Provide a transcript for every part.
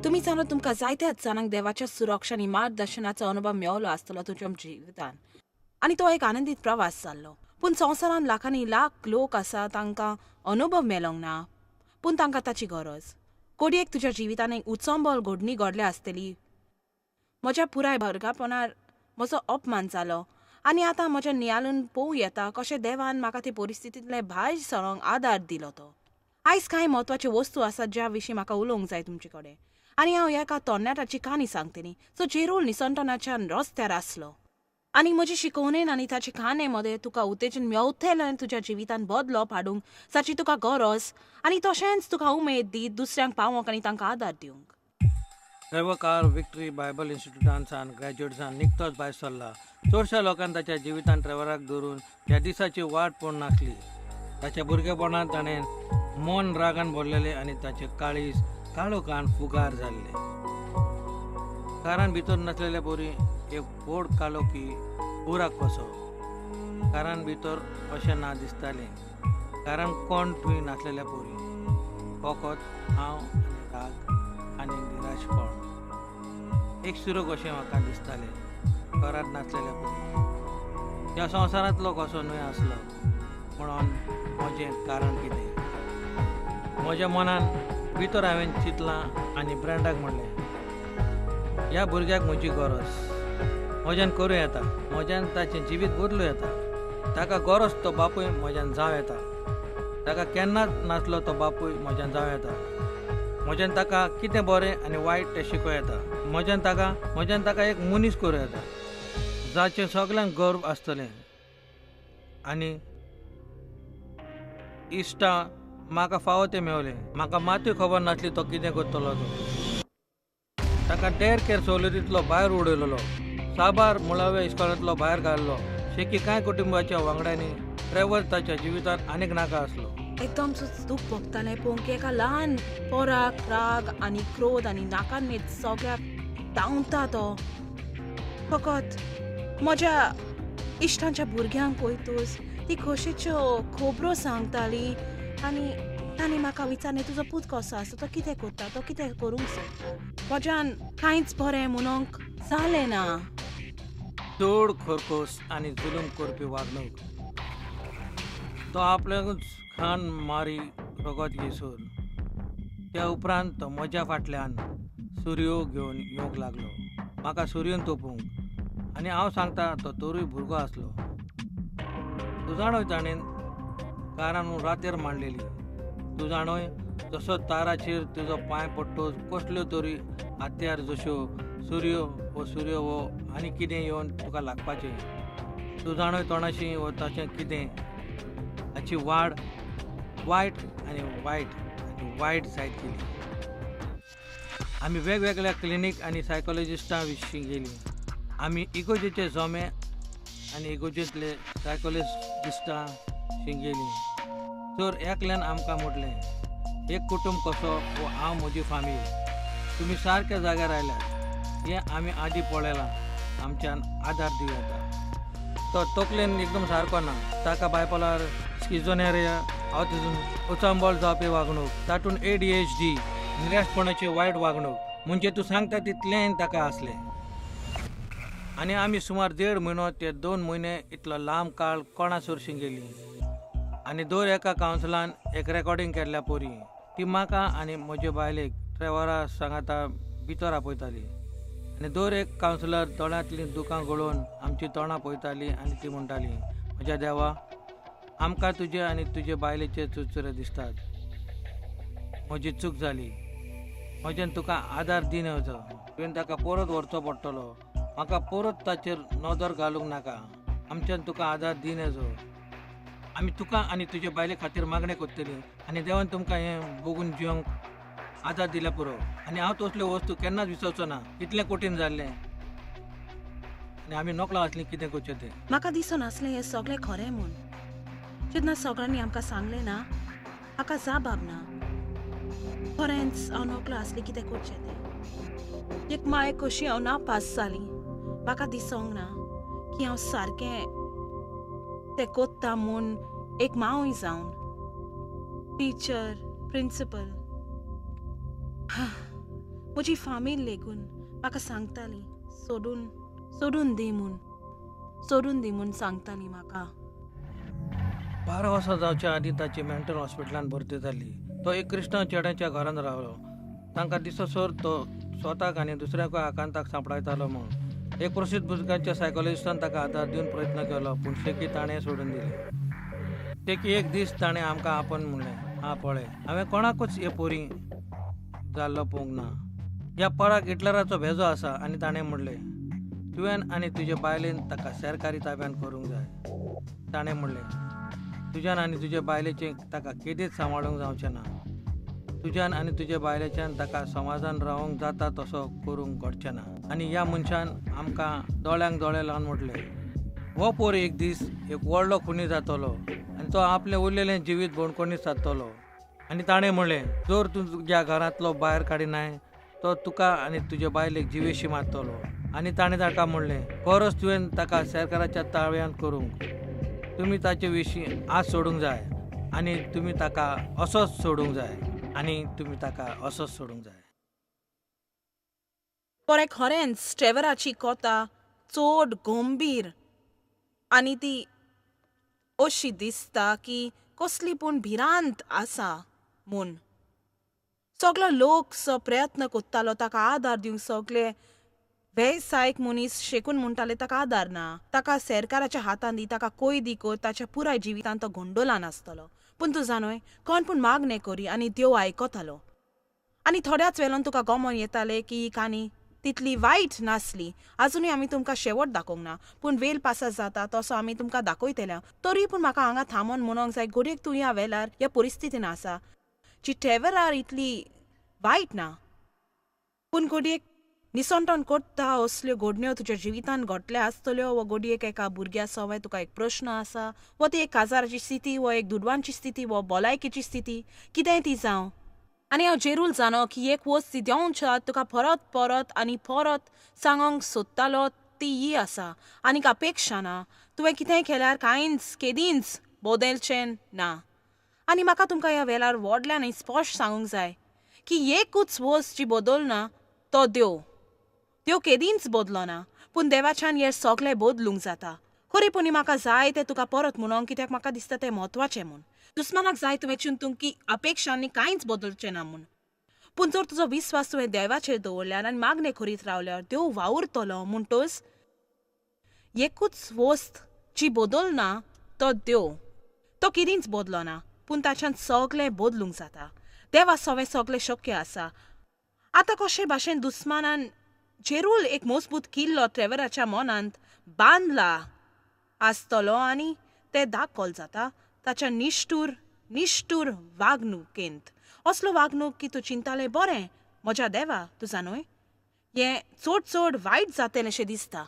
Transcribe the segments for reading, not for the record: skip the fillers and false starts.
तुम्ही जाणो तुमकां जायत्याच जाणांक देवाच्या सुरक्षा आनी मार्गदर्शनाचो अनुभव मेळलो आसतलो तुमच्या जिवितान आनी तो एक आनंदीत प्रवास जाल्लो. पूण संवसारान लाखांनी लाख लोक आसा तांकां अनुभव मेळोंक ना, पूण तांकां ताची गरज. कोडयेक तुज्या जिवितान एक उचंबळ घडणी घडली आसतली. म्हज्या पुराय भरगापणान म्हजो अपमान जालो आनी आतां म्हज्या नियाळून पळोवं येता कशें देवान म्हाका ते परिस्थितींतले भायर सरोंक आदार दिलो तो. आयज कांय म्हत्वाच्यो वस्तू आसात ज्या विशीं म्हाका उलोवंक जाय तुमचे कडेन. आनी हांव एका तरणाट्याची काणी सांगतली जो जेरूल निसंतनाच्या रस्त्यार आसलो आनी म्हजी शिकवणेन आनी ताचे खाणे मदें तुका उत्तेजन मेवतलें तुज्या जिवितान बदलप हाडूंक जाची तुका गरज आनी तशेंच तुका उमेद दीत दुसऱ्यांक पावोवंक आनी तांकां आदार दिवंक. सर्वकाळ विक्टरी बायबल इन्स्टिट्यूटांसान ग्रॅज्युएट्सान निकतोच भायर सरला. चडशा लोकांनी ताच्या जिवितान ट्रेवराक धरून ह्या दिसाची वाट पळोवन नासली. ताच्या भुरगेपणांत ताणें मन रागान भरलेलें आनी ताचे काळीज काळोखान फुगार जाल्ले. कारान भितर नासलेल्या पोरी एक व्हड काळोखी उराक कसो. कारान भितर अशें ना दिसतालें. कारण कोण थंय नासलेल्या पोरी फकत हांव आनी राग आनी निराशपण एक सुरग अशें म्हाका दिसतालें घरांत नासलेल्या पोरी. ह्या संवसारांतलो कसो न्हय आसलो म्हणून म्हजें कारण कितें. म्हज्या मनान भितर हांवें चिंतलां आनी ब्रँडाक म्हणलें ह्या भुरग्याक म्हजी गरज म्हज्यान करूं येता. म्हज्यान ताचें जिवीत बदलूं येता. ताका गरज तो बापूय म्हज्यान जावं येता. ताका केन्नाच नासलो तो बापूय म्हज्यान जावं येता. म्हज्यान ताका कितें बरें आनी वायट तें शिकोवं येता. म्हज्यान ताका एक मनीस करूं येता जाचें सगळ्यांक गर्व आसतलें. आनी इश्टां म्हाका फावो तें मेवलें. म्हाका मातूय खबर नासली तो कितें करतलो तो. ताका डेर केर सोलरींतलो भायर उडयलो. साबार मुळाव्या इस्कॉलांतलो भायर घाल्लो. शेकी कांय कुटुंबाच्या वांगड्यांनी ट्रेवर ताच्या जिवितांत आनीक नाका आसलो. एकदम दूख भोगतालें पळोवंक एका ल्हान पोराक राग आनी क्रोध आनी नाकान न्हीद सगळ्याक धांवता तो. फकत म्हज्या इश्टांच्या भुरग्यांक पळयतूच ती खोशेच्यो खोबरो सांगताली आनी तांणी म्हाका विचारलें तुजो पूत कसो आसा, तो कितें करता, तो कितें करूंक सोदता. म्हज्यान कांयच बरें म्हणूंक जालें ना. चड खरकोस आनी जुलूम करपी वागणूक. तो आपल्याकूच खान मारी रगत घेसून त्या उपरांत तो म्हज्या फाटल्यान सुरयो घेवन येवंक लागलो म्हाका सुरयेन तोपूंक. आनी हांव सांगता तो तोरूय भुरगो आसलो. तूं जाणोय ताणें कारान रातेर मांडलेली. तूं जाणोय जसो ताराचेर तुजो पांय पडटो कसल्यो तरी हात्यार जश्यो सुरयो वो आनी कितें येवन तुका लागपाचें. तूं जाणोय तोणाशी वो तशें कितें हाची वाड वायट आनी वायट सायड केली. आमी वेगवेगळ्या क्लिनीक आनी सायकोलॉजिस्टां विशीं गेलीं. आमी इगोजेचे जोमे आनी इगोजेंतले सायकोलॉजिस्टां विशीं गेलीं. तर एकल्यान आमकां म्हटलें एक कुटुंब कसो वो हांव म्हजी फामील. तुमी सारक्या जाग्यार आयल्यात हें आमी आदीं पळयलां. आमच्यान आदार दिवं येता. तो तकलेन एकदम सारको ना. ताका बायपोलार स्किझोनेरिया ऑटिझम उचांबळ जावपी वागणूक तातूंत ADHD निराशपणाची वायट वागणूक म्हणजे तूं सांगता तितलें ताका आसलें. आनी आमी सुमार 1.5 म्हयनो ते 2 म्हयने इतलो लांब काळ कोणासुरशीं गेलीं. आनी दर एका कावन्सिलान एक रेकॉर्डिंग केल्ल्या पोरी ती म्हाका आनी म्हजे बायलेक ट्रेवरा सांगाता भितर आपयताली. आनी दर एक कावन्सिलर दोळ्यांतलीं दुकां गळोवन आमची तोंडां पळयताली आनी ती म्हणटाली म्हज्या देवा आमकां तुजे आनी तुजे बायलेचे चुरचुरे दिसतात. म्हजी चूक जाली. म्हज्यान तुका आदार दिन येवचो. तुवें ताका परत व्हरचो पडटलो. म्हाका परत ताचेर नदर घालूंक नाका. आमच्यान तुका आदार दिन येजो. आमी तुका आनी तुजे बायले खातीर मागणें करतलीं आनी देवान तुमकां हें बगून जिवंक आदार दिल्या पुरो. आनी हांव तसल्यो वस्तू केन्नाच विसरचो ना. इतलें कठीण जाल्लें आनी आमी नकळो आसलीं कितें करचें तें. म्हाका दिसून आसलें हें सगळें खरें म्हूण. जेन्ना सगळ्यांनी आमकां सांगलें ना म्हाका जाबाब ना. खरेंच हांव नकळो आसलें कितें करचें तें. एक माय कशी हांव नापास जाली म्हाका दिसोंक ना की हांव सारकें तें कोत्ता म्हूण एक मांवय जावन टिचर प्रिंसिपल म्हजी फामील लेगून म्हाका सांगताली सोडून दी म्हूण सांगताली म्हाका. 12 वर्सां जावच्या आदीं ताची मेंटल हॉस्पिटलांत भरती जाली. तो एक क्रिस्तांव चेड्याच्या घरांत रावलो. तांकां दिससर तो स्वताक आनी दुसऱ्याकूय आकांताक सांपडायतालो म्हूण एक प्रसिद्ध बुजगांच्या सायकोलॉजिस्टान ताका आदार दिवन प्रयत्न केलो, पूण शेकी ताणें सोडून दिले. तेकी एक दीस ताणें आमकां आपण म्हणलें, "हा पळय, हांवें कोणाकूच हे पोरी जाल्लो पळोवंक ना. ह्या पळाक हिटलराचो भेजो आसा." आनी ताणें म्हणलें, "तुवें आनी तुजे बायलेन ताका सरकारी ताब्यांत करूंक जाय." ताणें म्हणलें, "तुज्यान आनी तुजे बायलेचें ताका केदीच सांबाळूंक जावचें ना. तुज्यान आनी तुजे बायलेच्यान ताका समाजान रावूंक जाता तसो करूंक घडचें ना." आनी ह्या मनशान आमकां दोळ्यांक दोळे लावन म्हटलें, "हो पोर एक दीस एक व्हडलो खुनी जातलो आनी तो आपलें उरलेलें जिवीत बोणकोणीत सारतलो." आनी ताणें म्हणलें, "जर तूं तुज्या घरांतलो भायर काडिनाय तो तुका आनी तुजे बायलेक जिवेशी मारतलो." आनी ताणें ताका म्हणलें, "खरोच तुवें ताका सरकाराच्या ताब्यांत करूंक तुमी ताचे विशीं आस सोडूंक जाय आनी तुमी ताका असोच सोडूंक जाय आनी तुमी ताका असोच सोडूंक जाय." पळय, खरेंच ट्रेवराची कोता चड गंभीर आनी ती अशी दिसता की कसली पूण भिरांत आसा म्हूण. सगलो लोक प्रयत्न कोत्तालो ताका आदार दिवंक. सगळे वेवसायीक मनीस शेकून म्हणटाले ताका आदार ना, ताका सरकाराच्या हातान दी, ताका कोयदी कर, ताच्या पुराय जिवितांत तो गोंडोलान आसतलो. पूण तूं जाणय, कोण पूण मागणें करी आनी देव आयकतालो. आनी थोड्याच वेळान तुका गमन येतालें की ही काणी तितली वायट नासली. आजुनूय आमी तुमकां शेवट दाखोवंक ना, पूण वेल पासा जाता तसो आमी तुमकां दाखयतल्या. तरी पूण म्हाका हांगा थांबोन म्हणूंक जाय, घडयेक तूं ह्या वेळार ह्या परिस्थितीन आसा जी ट्रेवरार इतली वायट ना, पूण घडयेक निसंटोन कोत्ता असल्यो घडण्यो तुज्या जिवितान घडल्या आसतल्यो. वो घडयेक एका भुरग्या सवय तुका एक प्रश्न आसा, वो ती एक काजाराची स्थिती, वो एक दुडवांची स्थिती, वो भलायकेची स्थिती, कितेंय ती जावं. आनी हांव जेरूल जाणो की एक वस्त ती देंवच्यात तुका परत आनी परत सांगोंक सोदतालो ती ही आसा, आनीक अपेक्षा ना. तुवें कितेंय केल्यार कांयच केदींच बदलचें ना. आनी म्हाका तुमकां ह्या वेळार व्हडल्यान आनी स्पश्ट सांगूंक जाय की एकूच वस्त जी बदलना तो देव केदींच बदलो ना, पूण देवाच्यान हें सगळें बदलूंक जाता. खरेपणी म्हाका जाय तें तुका परत म्हणोंक, कित्याक म्हाका दिसता तें म्हत्वाचें म्हूण. दुस्मानाक जाय तुवें चिंतूंक की अपेक्षांनी कांयच बदलचें ना म्हूण. पूण जर तुजो विस्वास तुवें देवाचेर दवरल्यार आनी मागणें करीत रावल्यार देव वावुरतलो. म्हणटच एकूच वस्त जी बदलना तो देव, तो केदींच बदलो ना, पूण ताच्यान सगळें बदलूंक जाता. देवा सवें सगळें शक्य आसा. आतां कशे भाशेन दुस्मानान जेरूल एक मजबूत किल्लो ट्रेवराच्या मनांत बांदला आसतलो आनी तें दाखोल जाता ताच्या निष्ठूर वागणुकेंत. असलो वागणूक की तूं चिंतालें, बरें म्हज्या देवा, तूं जाणय हें चड वायट जातलें अशें दिसता.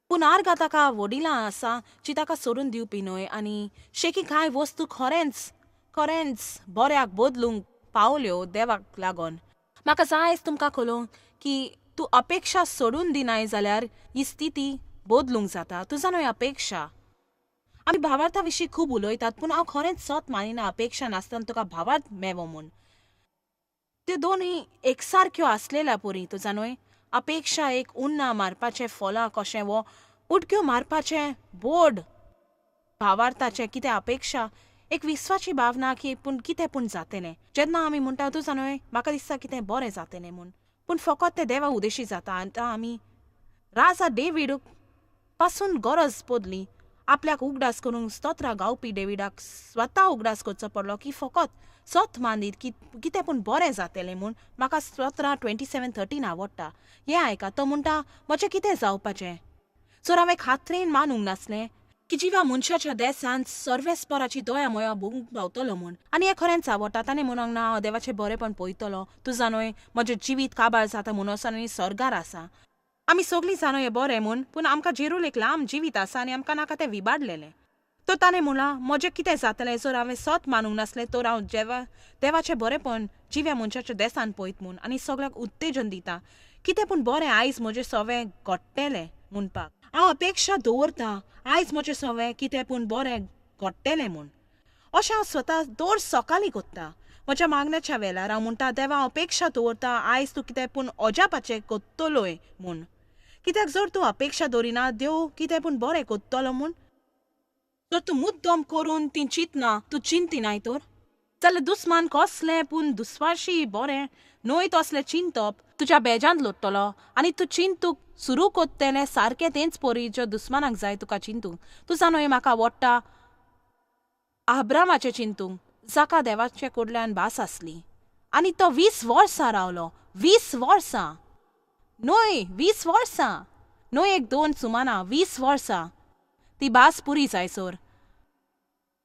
पूण आर्गा ताका वडिलां आसा जी ताका सोडून दिवपी न्हय, आनी शेकी कांय वस्तू खरेंच बऱ्याक बदलूंक पावल्यो देवाक लागून. म्हाका जायच तुमकां कळोवंक की तूं अपेक्षा सोडून दिनाय जाल्यार ही स्थिती बदलूंक जाता. तूं जाणय, अपेक्षा आमी भावार्था विशीं खूब उलयतात, पूण हांव खरेंच सत मानिना अपेक्षा नासतना तुका भावार्थ मेवो म्हूण. त्यो दोनूय एकसारक्यो आसलेल्या पुरी. तूं जाणय, अपेक्षा एक उन्ना मारपाचें फलां कशें, वो उडक्यो मारपाचें बोर्ड भावार्थाचें. कितें अपेक्षा एक विस्वाची भावना की पूण कितें पूण जातलें. जेन्ना आमी म्हणटा तूं जाणय म्हाका दिसता कितें बरें जातलें म्हूण, पूण फकत तें देवा उदेशी जाता. आतां आमी राजा डेविडूक पासून गरज पडली आपल्याक उगडास करूंक स्तोत्रां गावपी डेविडाक स्वता उगडास करचो पडलो की फकत सत मानीत की कितें पूण बरें जातलें म्हूण. म्हाका स्तोत्रां 27:13 आवडटा. हें आयका, तो म्हणटा, म्हजें कितें जावपाचें जर हांवें खात्रेन मानूंक नासलें की जिवा मनशाच्या देसांत सर्वेस्पराची दया मोया भोगूंक पावतलो म्हूण. आनी हें खरेंच आवडटा. ताणें म्हणूंक ना हांव देवाचें बरेंपण पळयतलो, तूं जाणय म्हजें जिवीत काबार जाता म्हणून आनी सर्गार आसा. आमी सगळीं जाणो हें बरें म्हूण, पूण आमकां जेरूल एक लांब जिवीत आसा आनी आमकां नाका तें विबाडलेलें. तो ताणें म्हणलां, म्हजें कितें जातलें जर हांवें सत मानूंक नासलें, तर हांव देवाचें बरेंपण जिव्या मनशाच्या देसान पळयत म्हूण. आनी सगळ्याक उत्तेजन दिता कितें पूण बरें आयज म्हजें सवें घडटलें म्हणपाक हांव अपेक्षा दवरतां आयज म्हजें सवें कितें पूण बरें घडटलें म्हूण अशें हांव स्वता दर सकाळीं कोत्ता म्हज्या मागण्याच्या वेळार हांव म्हणटा देवा हांव अपेक्षा दवरतां आयज तूं कितें पूण अजापाचें कोत्तलोय म्हूण कित्याक जर तूं अपेक्षा दवरिना देव कितें पूण बरें कोत्तलो म्हूण जर तूं मुद्दम करून ती चिंतना तूं चिंतिनाय तर जाल्यार दुस्मान कसलें पूण दुस्वाशी बरें न्हय तसलें चिंतप तुज्या बेजांत लोटतलो आनी तूं चिंतूक सुरू कोत्तेलें सारकें तेंच परी ज्यो दुस्मानाक जाय तुका चिंतूंक तूं जाणूय म्हाका आवडटा आब्रामाचें चिंतूंक जाका देवाचे कडल्यान भास आसली आनी तो 20 वर्सां रावलो 20 वर्सां न्हय 20 वर्सां न्हय 1-2 सुमाना 20 वर्सां ती भास पुरी जायसर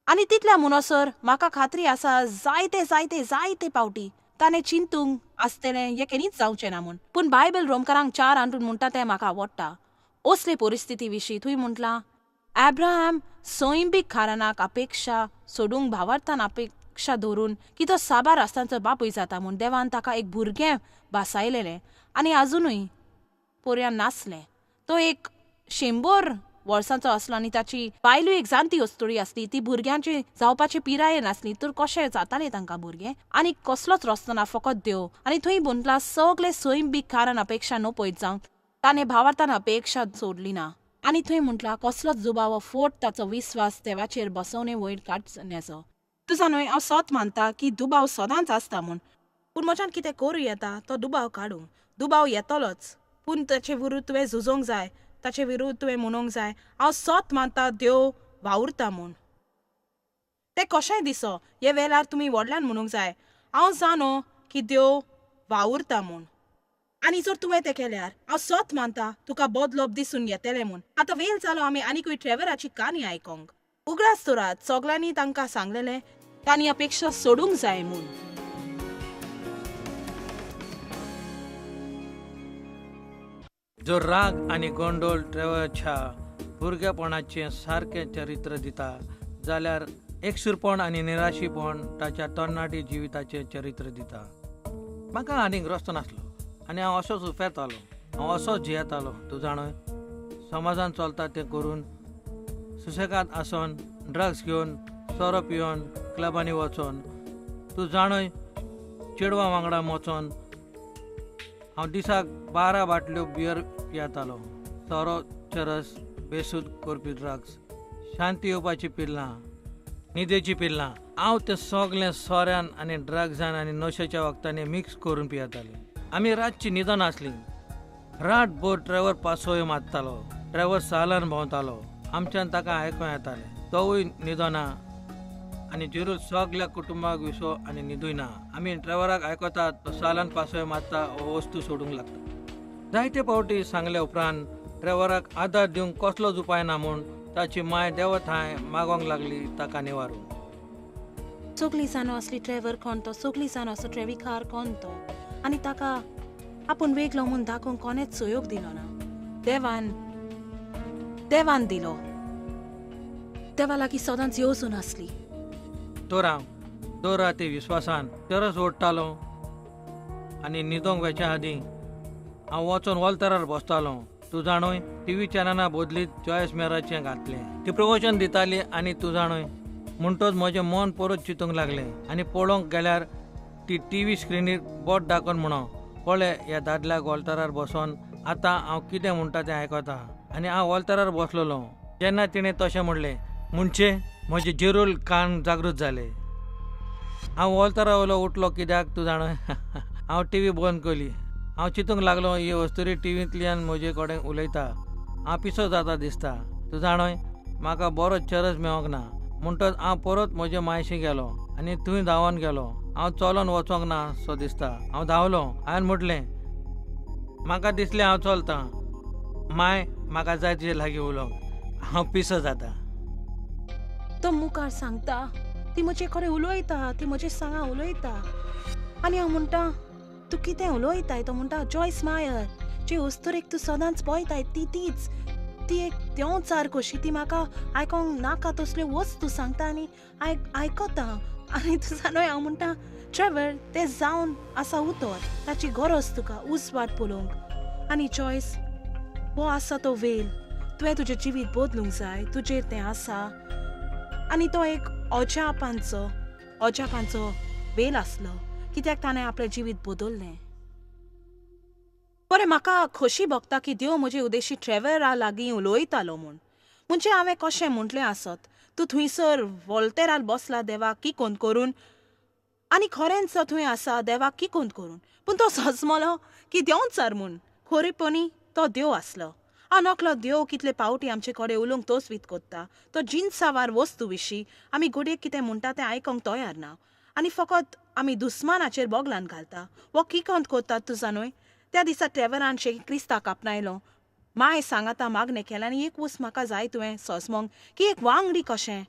आनी तितल्या म्हणसर म्हाका खात्री आसा जायते पावटी ताणें चिंतूंक आसतलें हें केन्नीच जावचें ना म्हूण पूण बायबल रोमकारांक 4 हाडून म्हणटा तें म्हाका आवडटा असले परिस्थिती विशीं थंय म्हटलां ॲब्राहम सोयंबीक खारानाक अपेक्षा सोडूंक भावार्थान अपेक्षा धरून की तो साबार आसतांचो बापूय जाता म्हूण देवान ताका एक भुरगें भासायलेलें आनी आजुनूय पोरयान नासलें तो एक 100 वर्सांचो आसलो आनी ताची बायलूय एक जाणटी अस्तोरी आसली ती भुरग्यांची जावपाची पिराये नासली तर कशें जातालें तांकां भुरगें आनी कसलोच रस्तो ना फकत देव आनी थंय म्हणटला सगळे सोयंबीक खारान अपेक्षा नो पयत जावं ताणें भावार्थान अपेक्षा सोडली ना आनी थंय म्हटला कसलोच जुबावो फोट ताचो विस्वास देवाचेर बसवणे वयर काडण्याचो तुझा न्हय हांव सत मानता की दुबाव सदांच आसता म्हूण पूण म्हज्यान कितें करूं येता तो दुबाव काडूं दुबाव येतलोच पूण ताचे विरुद्ध तुवें झुजोंक जाय ताचे विरुद्ध तुवें म्हणूंक जाय हांव सत मानता देव वावुरता म्हूण तें कशेंय दिसो हे वेळार तुमी व्हडल्यान म्हणूंक जाय हांव जाणो की देव वावुरता म्हूण आनी जर तुवें तें केल्यार हांव सत मानता तुका बदलोप दिसून येतलें म्हूण आतां वेळ जालो आमी आनीकूय ट्रेवराची काणी आयकोंक उगडास तोरात सगळ्यांनी तांकां सांगलेलें तांणी अपेक्षा सोडूंक जाय म्हूण जो राग आनी गोंडोळ ट्रेवरच्या भुरगेपणाचें सारकें चरित्र दिता जाल्यार एकसुरपण आनी निराशीपण ताच्या तरणाटी जिविताचें चरित्र दिता म्हाका आनीक रस्तो नासलो आनी हांव असोच उफेतालो हांव असोच जियेतालो तूं जाणय समाजान चलता तें करून सुसेगाद आसोन ड्रग्स घेवन सोरो पिवन क्लबांनी वचोन तूं जाणय चेडवां वांगडा वचोन हांव दिसाक 12 बाटल्यो बियर पियेतालो सोरो चरस बेसूद करपी ड्रग्स शांती येवपाची पिल्लां न्हिदेची पिल्लां हांव तें सगलें सोऱ्यान आनी ड्रग्सान आनी नशेच्या वखदांनी मिक्स करून पियेतालें आमी रातची न्हिदन आसलीं रातभर ड्रायव्हर पासोय मारतालो ड्रायव्हर सालान भोंवतालो आमच्यान ताका आयकूं येतालें तोवूय न्हिदना आनी जिरूल सगल्या कुटुंबाक विसो आनी न्हिदूय ना आमी ड्रायव्हराक आयकतात तो सालान पासोय मारता हो वस्तू सोडूंक लागता जायते फावटी सांगल्या उपरांत ड्रायव्हराक आदार दिवंक कसलोच उपाय ना म्हूण ताची माय देवथांय मागोंक लागली ताका निवारून सगळीं जाणो असली ड्रायव्हर कोण तो सगळीं जाणो असो ट्रेविकार कोण तो आनी ताका आपूण वेगळो म्हूण दाखोवंक कोणेच सहयोग दिलो ना देवान दिलो देवा लागीं सदांच येवजून आसली दर राती विस्वासान चरस ओडटालो आनी न्हिदोंक वेच्या आदीं हांव वचोन वॉल्तरार बसतालो तूं जाणय टीव्ही चॅनलां बदलीत जॉयस मेराचें घातलें ती प्रवचन दिताली आनी तूं जाणय म्हणटोच म्हजें मन परत चिंतूंक लागलें आनी पळोवंक गेल्यार ती टीव्ही स्क्रिनीर बोट दाखोवन म्हणो पळय ह्या दादल्याक वॉल्तरार बसोन आतां हांव कितें म्हणटा तें आयकता आनी हांव वॉल्तरार बसलोलो जेन्ना तिणें तशें म्हणलें म्हणचे म्हजे जिरूल कान जागृत जाले हांव वॉल्तरा वयलो उठलो कित्याक तूं जाणय हांव टीव्ही बंद केली हांव चिंतूंक लागलो ही वस्तुरी टीव्हींतल्यान म्हजे कडेन उलयता हांव पिसो जाता दिसता तूं जाणय म्हाका बरो चरस मेळोंक ना म्हणटच हांव परत म्हजे मायशी गेलो आनी थंय धांवोन गेलो हांव चलोन वचोंक ना सो दिसता हांव धांवलो हांवें म्हटलें म्हाका दिसलें हांव चलतां माय म्हाका जाय तुजे लागीं उलोवंक हांव पिसो जाता तो मुखार सांगता ती म्हजे कडेन उलयता ती म्हजे सांगा उलयता आनी हांव म्हणटा तूं कितें उलयताय तो म्हणटा जॉयस मायर जे वस्तुरेक तूं सदांच पळयताय तीच ती एक देंवच सारकोशी ती म्हाका आयकोंक नाका तसल्यो वस्तू सांगता आनी आयकता आनी तूं जाणय हांव म्हणटा ट्रेवर तें जावन आसा उतर ताची गरज तुका उसवाट पळोवंक आनी चॉयस हो आसा तो वेल तुवें तुजें जिवीत बदलूंक जाय तुजेर तें आसा आनी तो एक अजापांचो वेल आसलो कित्याक ताणें आपलें जिवीत बदललें. बरें म्हाका खोशी भोगता की देव म्हजे उदेशी ट्रेवरा लागीं उलोयतालो म्हणजे हांवें कशें म्हटलें आसत तूं थंयसर वॉल्तेरार बसला देवाक किकोन करून आनी खरेंच तो थंय आसा देवाक किकोन करून पूण तो सजमलो की देंवचार म्हूण खरेपणी तो देव आसलो. हांव नकलो देव कितले पावटी आमचे कडेन उलोवंक तोचवीत कोत्ता तो जिन्सावार वस्तू विशीं आमी घडयेक कितें म्हणटा तें आयकोंक तयार ना आनी फकत आमी दुस्मानाचेर बोगलान घालता वो किकोंत कोत्तात तूं जाणूय. त्या दिसा ट्रेवरान क्रिस्ताक आपणायलो माय सांगाता मागणें केलें आनी एक वस्त म्हाका जाय तुवें सोजमोंग की एक वांगडी कशें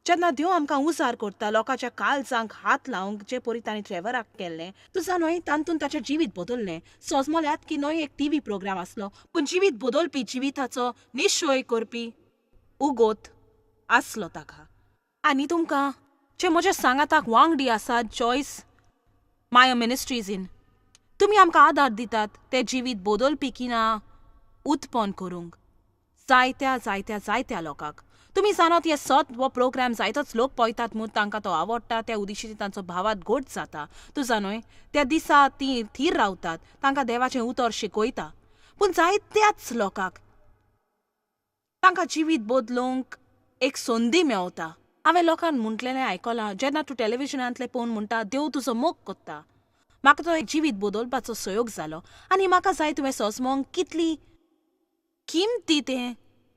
जेन्ना देव आमकां उजार करता लोकांच्या काळजांक हात लावंक जे परी तांणी ट्रेवराक केल्लें तुझा न्हय तातूंत ताचें जिवीत बदललें. सोजमल्यात की न्हय एक टीव्ही प्रोग्राम आसलो पूण जिवीत बदलपी जिविताचो निश्चय करपी उगोत आसलो ताका. आनी तुमकां जे म्हज्या सांगाताक वांगडी आसात चॉयस माय मिनिस्ट्रीजीन तुमी आमकां आदार दितात तें जिवीत बदलपी की ना उत्पन्न करूंक जायत्या जायत्या जायत्या लोकांक. तुमी जाणात हे सत हो प्रोग्राम जायतोच लोक पळयतात म्हूण तांकां तो आवडटा त्या उदिशी तांचो भावात घोट जाता. तूं जाणय त्या दिसा तीं थीर रावतात तांकां देवाचें उतर शिकयता पूण जायत्याच लोकांक तांकां जिवीत बदलूंक एक संदी मेळटा. हांवें लोकांक म्हटलेलें आयकलां जेन्ना तूं टॅलिव्हिजनांतलें पळोवन म्हणटा देव तुजो मोग कोत्ता म्हाका तो एक जिवीत बदलपाचो सयोग जालो आनी म्हाका जाय तुवें सोजमोंग कितली किमती तें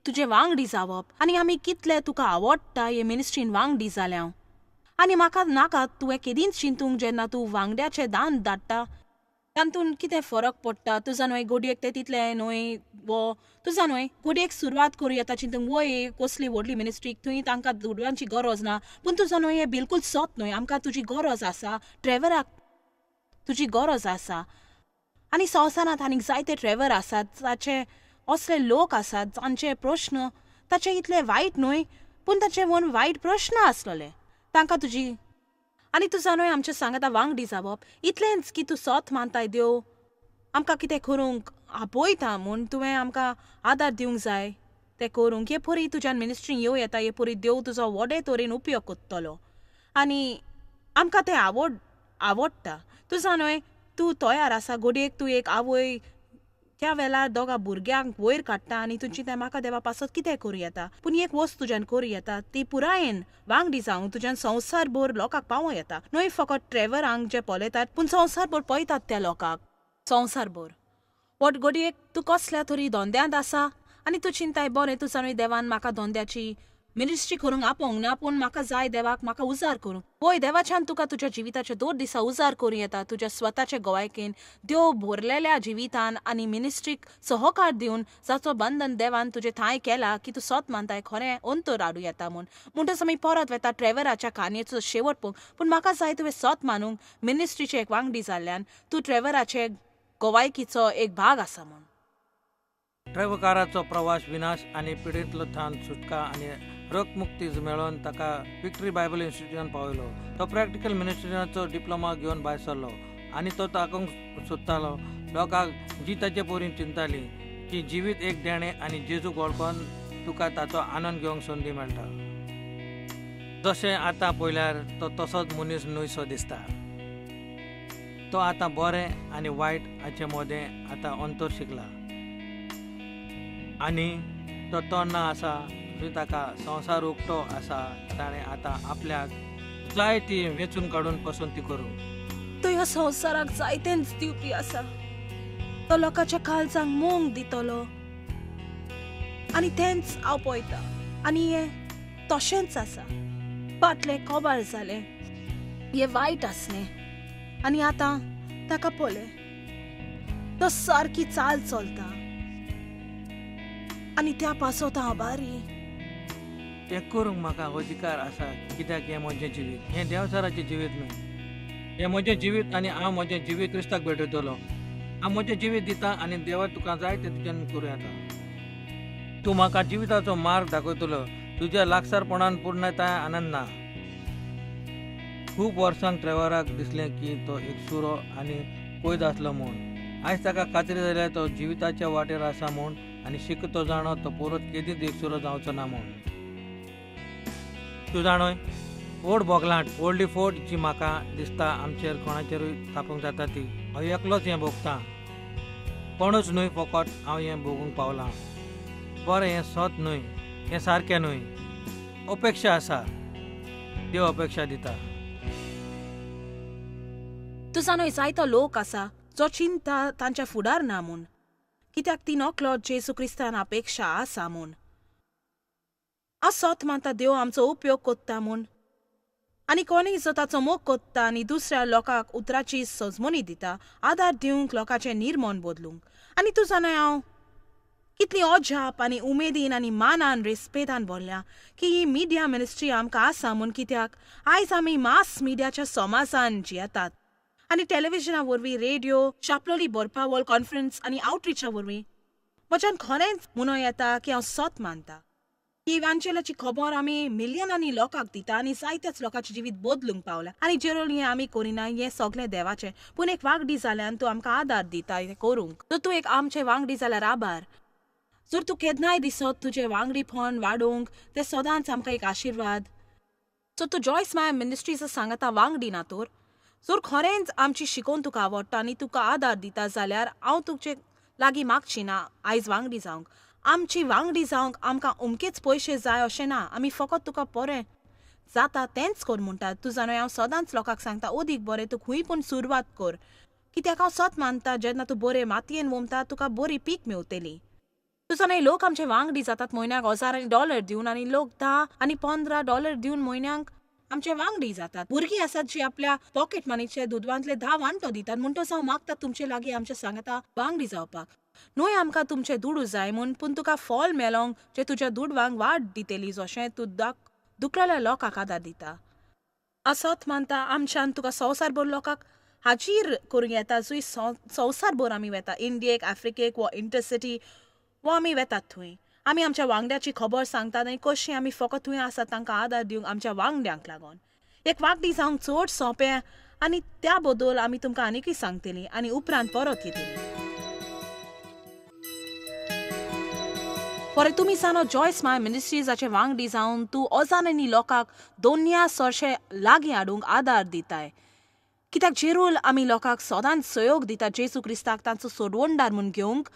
तुजें वांगडी जावप आनी आमी कितले तुका आवडटा हे मिनिस्ट्रीन वांगडी जाल्या आनी म्हाका नाका तुवें केदींच चिंतूंक जेन्ना तूं वांगड्याचें दान धाडटा तातूंत कितें फरक पडटा. तुजा न्हय घडयेक तें तितलें न्हय वो तुजा न्हय घडयेक सुरवात करूं येता चिंतूंक वो एक कसली व्हडली मिनिस्ट्री थंय तांकां दुडवांची गरज ना पूण तुजा न्हय हें बिलकूल सत न्हय आमकां तुजी गरज आसा ट्रेवराक तुजी गरज आसा आनी संवसारांत आनीक जायते ट्रेवर आसात ताचे असले लोक आसात जांचे प्रश्न ताचे इतले वायट न्हय पूण ताचे म्हूण वायट प्रश्न आसलेले तांकां तुजी आनी तूं जाणय आमच्या सांगाता वांगडी जावप इतलेंच की तूं सत मानताय देव आमकां कितें करूंक आपयता म्हूण तुवें आमकां आदार दिवंक जाय तें करूंक हे परी तुज्यान मिनिस्ट्री येवं येता हे परी देव तुजो व्हडे तरेन उपयोग कोत्तलो आनी आमकां तें आवडटा. तूं जाणय तूं तयार आसा घडयेक तूं एक आवय त्या वेळार दोगा भुरग्यांक वयर काडटा आनी तुजी तें म्हाका देवा पासत कितें करूं येता पूण एक वस्त तुज्यान करूं येता ती पुरायेन वांगडी जावंक तुज्यान संवसारभर लोकांक पावों येता न्हय फकत ट्रेवरांक जे पळयतात पूण संवसारभर पळयतात त्या लोकांक संवसारभर. वट घडयेक तूं कसल्या तरी धंद्यांत आसा आनी तूं चिंताय बरें तुजा न्हय देवान म्हाका धंद्याची मिनिस्ट्री करूंक आपोवंक ना पूण म्हाका जाय देवाक म्हाका उजार करूंक वय देवाच्यान तुका तुज्या जिविताचे 2 दिसा उजार करूं येता तुज्या स्वताचे गोवायकेन देव भरलेल्या जिवितान आनी मिनिस्ट्रीक सहकार दिवन जाचो बंधन देवान तुजे थांय केला की तूं सत मानताय खरें अंतर हाडूं येता म्हणटच आमी परत वेता ट्रेवराच्या काणयेचो शेवट पळोवंक पूण म्हाका जाय तुवें सत मानूंक मिनिस्ट्रीचे एक वांगडी जाल्ल्यान तूं ट्रेवराचे गोवायकीचो एक भाग आसा म्हूण. ट्रेवकाराचो प्रवास विनाश आनी पिडींतलो थान सुटका आनी रगमुक्ती मेळोवन ताका विक्ट्री बायबल इन्स्टिट्यूटान पावयलो. तो प्रॅक्टिकल मिनिस्ट्रीनाचो डिप्लोमा घेवन भायर सरलो आनी तो ताकोंक सोदतालो लोकांक जी ताचे पोरीं चिंतालीं की जिवीत एक देणें आनी जेजूक वळखोन तुका ताचो आनंद घेवंक संदी मेळटा. जशें आतां पळयल्यार तो तसोच मनीस न्हयसो दिसता. तो आतां बरें आनी वायट हाचे मदें आतां अंतर शिकला आनी तो तोन्ना आसा जंय ताका संवसार उक्तो आसा ताणें आतां आपल्याक जाय ती वेचून काडून पसंती करूं. तो ह्या संवसाराक जायतेंच दिवपी आसा. तो लोकांच्या काळजांक मोग दितलो आनी तेंच हांव पळयता आनी हें तशेंच आसा. फाटलें कोबाळ जालें हें वायट आसलें आनी आतां ताका पळय तो सारकी चाल चलता आनी त्या पासत हांव बारी. तें करूंक म्हाका अधिकार आसा कित्याक हें म्हजें जिवीत हें देंवचाराचें जिवीत न्हय. हें म्हजें जिवीत आनी हांव म्हजें जिवीत क्रिस्ताक भेटयतलो. हांव म्हजें जिवीत दितां आनी देवा तुका जाय तें तुज्यान करूं येता. तूं म्हाका जिविताचो मार्ग दाखयतलो. तुज्या लागसारपणान पूर्णताय आनंद ना. खूब वर्सांक ट्रेवराक दिसलें की तो एक सुरो आनी पयद आसलो म्हूण आयज ताका खात्री जाल्यार तो जिविताच्या वाटेर आसा म्हूण आनी शिकतो जाणो तो परत केदींच एकसुरो जावचो ना म्हूण. तूं जाणोय ओड बोगलांट ओल्डी फोर्ट जी म्हाका दिसता आमचेर कोणाचेरूय थापूंक जाता ती हांव एकलोच हें भोगतां. कोणूच न्हय फकत हांव हें भोगूंक पावलां. बरें हें सत न्हय, हें सारकें न्हय. अपेक्षा आसा, देव अपेक्षा दिता. तूं जाणो जायतो लोक आसा जो चिंता तांच्या फुडार ना म्हूण, कित्याक ती नकळत जेजू क्रिस्तान अपेक्षा आसा म्हूण. हांव सत मानता देव आमचो उपयोग कोत्ता म्हूण, आनी कोणीय जो ताचो मोग कोत्ता आनी दुसऱ्या लोकांक उतराची सजमोनी दिता, आदार दिवंक, लोकांचें निर्मण बदलूंक. आनी तूं जाणा हांव कितली अजाप आनी उमेदीन आनी मानान रेस्पेदान बोरल्या की ही मिडिया मिनिस्ट्री आमकां आसा म्हूण. कित्याक आयज आमी मास मिडियाच्या समाजान जियेतात आनी टेलिव्हिजना वरवीं, रेडिओ, शापलोली बरपा वर्ल्ड कॉन्फरन्स आनी आउटरीचा वरवीं म्हज्यान खरेंच म्हणून येता की हांव सत मानता की इव्हांजेलाची खबर आमी मिलियनांनी लोकांक दिता आनी जायत्याच लोकांचें जिवीत बदलूंक पावल्या. आनी जेरोल हें आमी करिना हें सगलें देवाचें, पूण एक वांगडी जाल्यान तूं आमकां आदार दिता हें करूंक. तर तूं एक आमचें वांगडी जाल्यार आभार. जर तूं केन्नाय दिसत तुजें वांगडीपण वाडोवंक तें सदांच आमकां एक आशिर्वाद. सो तूं जॉयस माय मिनिस्ट्रीज सांगता वांगडी ना तर जर खरेंच आमची शिकोवन तुका आवडटा आनी तुका आदार दिता जाल्यार हांव तुजे लागीं मागची ना आयज वांगडी जावंक. आमची वांगडी जावंक आमकां अमकेच पयशे जाय अशें ना, आमी फकत तुका बरें जाता तेंच कर म्हणटात. तूं जाणा हांव सदांच लोकांक सांगता अदीक बरें तूं खंय पूण सुरवात कर, कित्याक हांव सत मानता जेन्ना तूं बरें मातयेन वमता तुका बरी पीक मेवतली. तूं जाणा लोक आमचे वांगडी जातात म्हयन्याक $1000 दिवन आनी लोक $10 आनी $15 दिवन म्हयन्याक आमचे वांगडी जातात. भुरगीं आसात जी आपल्या पॉकेट मनीचे दुदवांतले 10 वांटो दितात. म्हणटच हांव मागता तुमचे लागीं आमचे सांगता वांगडी जावपाक. न्हय आमकां तुमचे दुडू जाय म्हूण, पूण तुका फॉल मेळोंक जे तुज्या दुडवांक वाड दितली जशें तूं दुखलेल्या लोकांक आदार दिता. असोत मानता आमच्यान तुका संवसारभर लोकांक हाजीर करूंक येता. जुंय संवसारभर आमी वेता, इंडियेक, आफ्रिकेक वा इंटरसिटी वा आमी वेतात थंय. आमी आमच्या वांगड्याची खबर सांगतात आनी कशी आमी फकत थंय आसात तांकां आदार दिवंक आमच्या वांगड्यांक लागून. एक वांगडी जावंक चड सोंपें आनी त्या बदल आमी तुमकां आनीकय सांगतली आनी उपरांत परत येतली. बरें तुमी जाणो जॉयस माय मिनिस्ट्रीजाचे वांगडी जावन तूं अजाणांनी लोकांक दोनिया सरशे लागीं हाडूंक आदार दिताय. कित्याक जेरूल आमी लोकांक सदांच सहयोग दिता जेजू क्रिस्ताक तांचो सोडवणदार म्हूण घेवंक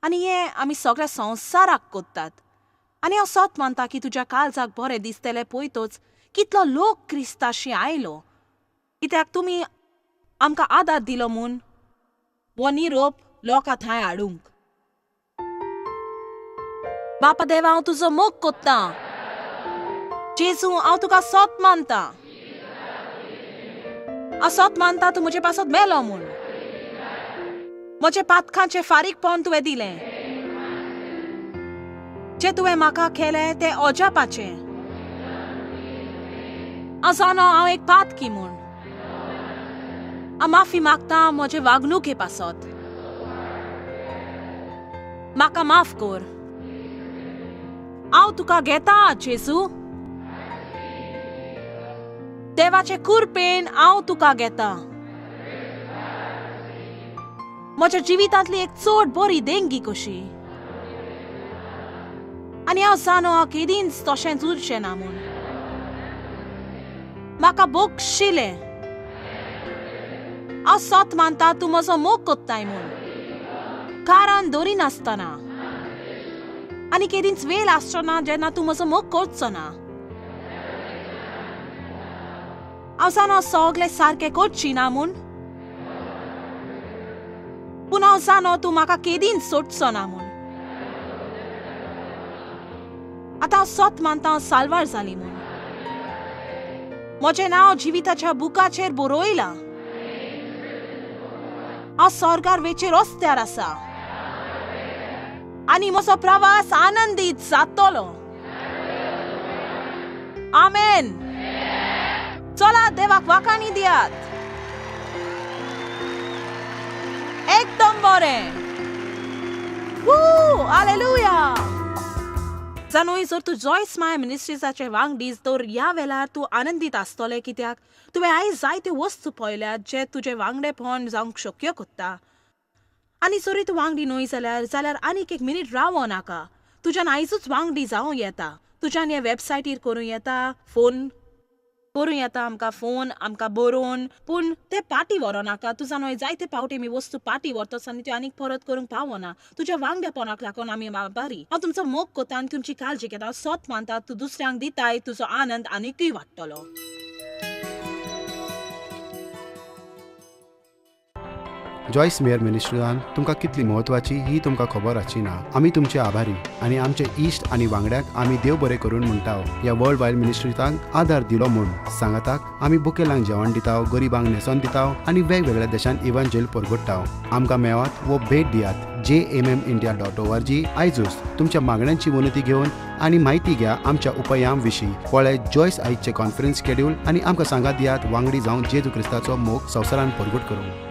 आनी हें आमी सगळ्या संवसाराक कोत्तात. आनी हांव सत मानता की तुज्या काळजाक बरें दिसतलें पळयतोच कितलो लोक क्रिस्ताशी आयलो, कित्याक तुमी आमकां आदार दिलो म्हूण हो निरोप लोकां थंय हाडूंक. बापा देवा हांव तुजो मोग कोत्तां. जेजू हांव तुका सत मानता. हांव सत मानता तूं म्हजे पासत मेलो म्हूण. म्हजे पातकांचे फारीकपण तुवें दिलें. जे तुवें म्हाका केलें तें अजापाचें. हांव जाणो हांव एक पातकी म्हूण. हांव माफी मागतां म्हजे वागणुके पासत. म्हाका माफ कर. हांव तुका घेता जेजू. देवाचे कृपेन हांव तुका घेता. म्हज्या जिवितांतली एक चड बरी देणगी कशी. आनी हांव जाणो हांव केदींच तशेंच उरचें ना म्हूण. म्हाका बक्षिलें. हांव सत मानता तूं म्हजो मोग कोत्ताय म्हूण. कारण दरिनासतना आनी केदींच वेळ आसचो ना जेन्ना तूं म्हजो मोग करचो ना. हांव जाणो सगलें सारकें करची ना म्हूण, पूण हांव जाणो तूं म्हाका केदींच सोडचो ना म्हूण. आतां हांव सत मानता हांव साल्वार जाली म्हूण. म्हजें नांव जिविताच्या बुकाचेर बरयलां. हांव स्वर्गार वेचे रस्त्यार आसा आनी म्हजो प्रवास आनंदीत जातलो. आमेन. चला देवाक वाखाणी दियात. एकदम बरें. हालेलुया. जाणूय जर तूं जॉयस माय मिनिस्ट्रीजाचे वांगडीच तर ह्या वेळार तूं आनंदीत आसतलें, कित्याक तुवें आयज जायत्यो वस्तू पळयल्यात जे तुजें वांगडेपण जावंक शक्य कोत्ता. आनी जरी तूं वांगडी न्हय जाल्यार आनीक एक मिनीट रावो नाका. तुज्यान आयजूच वांगडी जावं येता. तुज्यान हे वेबसायटीर करूं येता, फोन करूं येता आमकां बरोवन. पूण ते पाटी व्हरो नाका. तूं जाणो जायते पावटी आमी वस्तू पाटी व्हरतोस आनी त्यो आनीक परत करूंक पावना. तुज्या वांगड्यापणाक लागून आमी आभारी. हांव तुमचो मोग कोता आनी तुमची काळजी घेता. सोत मानता तूं दुसऱ्यांक दिताय, तुजो आनंद आनीकूय वाडटलो. जॉयस मेयर मिनिस्ट्रीजान तुमकां कितली म्हत्वाची ही तुमकां खबर आसची ना. आमी तुमचे आभारी आनी आमचे इश्ट आनी वांगड्याक आमी देव बरें करून म्हणटाव. ह्या वर्ल्ड वायड मिनिस्ट्रीजांक आदार दिलो म्हूण सांगाताक आमी बुकेलांक जेवण दिताव, गरिबांक न्हेसोन दिताव आनी वेगवेगळ्या देशांत इव्हँजेल परगटाव. आमकां मेळात वो भेट दियात jmmindia.org. आयजूच तुमच्या मागण्यांची उन्नती घेवन आनी म्हायती घ्या आमच्या उपायां विशीं. पळय जॉयस आयजचे कॉन्फरन्स शेड्यूल आनी आमकां सांगात दियात वांगडी जावन जेजू क्रिस्ताचो मोग संवसारान परगट करूंक.